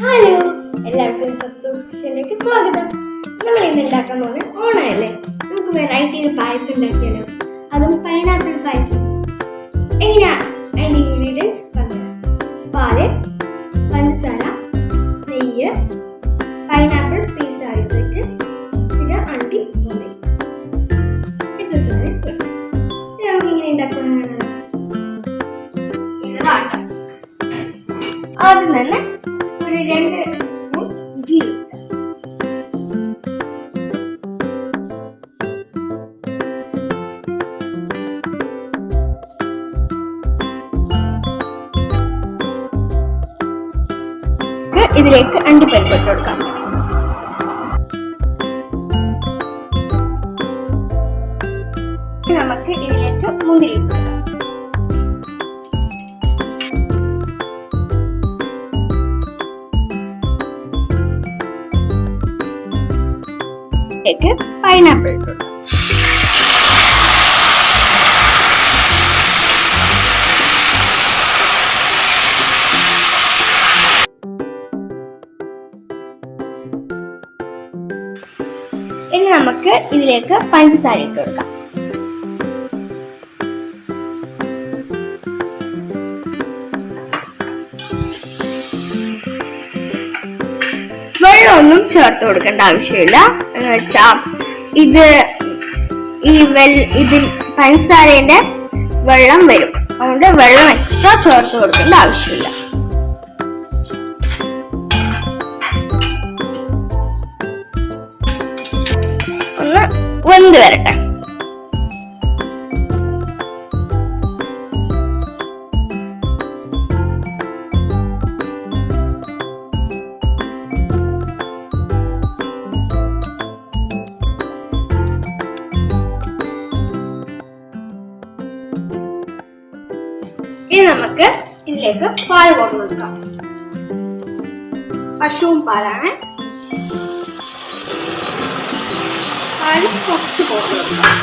Hello, എല്ലാവർക്കും സന്തോഷ് കിച്ചണിലേക്ക് സ്വാഗതം. നമ്മൾ ഇന്ന് ഉണ്ടാക്കാൻ പോകുന്നത് ഓണമല്ലേ, നമുക്ക് വെറൈറ്റി പായസം ഉണ്ടാക്കിയാലോ, അതും പൈനാപ്പിൾ പായസം. എങ്ങനെയാ അതിൻ്റെ ഇൻഗ്രീഡിയൻസ് പറഞ്ഞുതരാം. പാല്, പഞ്ചസാര, നെയ്യ്, പൈനാപ്പിൾ പീസ് ആയിട്ട്, പിന്നെ അണ്ടി മുന്തിരി. ഇത് നമുക്ക് ഇങ്ങനെ ഉണ്ടാക്കുന്നതാണ്. ഇത് വാട്ടാം. ആദ്യം തന്നെ ഒരു 2 സ്പൂൺ ഗീ ഇതിലേക്ക് അണ്ടിപ്പരിപ്പ് ഇട്ട് കൊടുക്കാം. നമുക്ക് ഇതിലേക്ക് മുന്തിരി ഇട്ട് കൊടുക്കാം. പൈനാപ്പിൾ ഇട്ട് കൊടുക്കാം. ഇനി നമുക്ക് ഇതിലേക്ക് പഞ്ചസാര ഇട്ട് കൊടുക്കാം. വെള്ളമൊന്നും ചേർത്ത് കൊടുക്കേണ്ട ആവശ്യമില്ല. എന്ന് വെച്ചാൽ ഇതിൽ പഞ്ചസാരയുടെ വെള്ളം വരും, അതുകൊണ്ട് വെള്ളം എക്സ്ട്രാ ചേർത്ത് കൊടുക്കേണ്ട ആവശ്യമില്ല. ഒന്ന് വെന്ത് വരട്ടെ. ഇനി നമുക്ക് ഇതിലേക്ക് പാൽ കൊണ്ടു കൊടുക്കാം. പശുവും പാലാണ്. പാൽ കുറച്ച് കൊണ്ടു കൊടുക്കാം.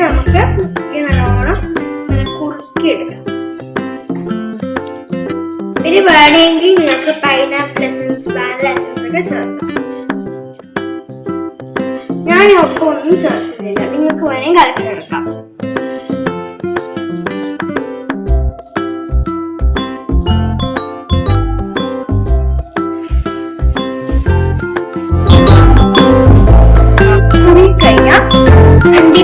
നമുക്ക് നല്ലോണം കുറുക്കിയെടുക്കാം. ഇനി വേണമെങ്കിൽ നിങ്ങൾക്ക് പൈനാപ്പിൾ എസൻസ്, വാനില എസൻസ് ഒക്കെ ചേർക്കാം. ഞാൻ ഒപ്പം ഒന്നും ചേർക്കുന്നില്ല, നിങ്ങൾക്ക് വേണമെങ്കിൽ അത് ചേർക്കാം. കഴിഞ്ഞാൽ അണ്ടി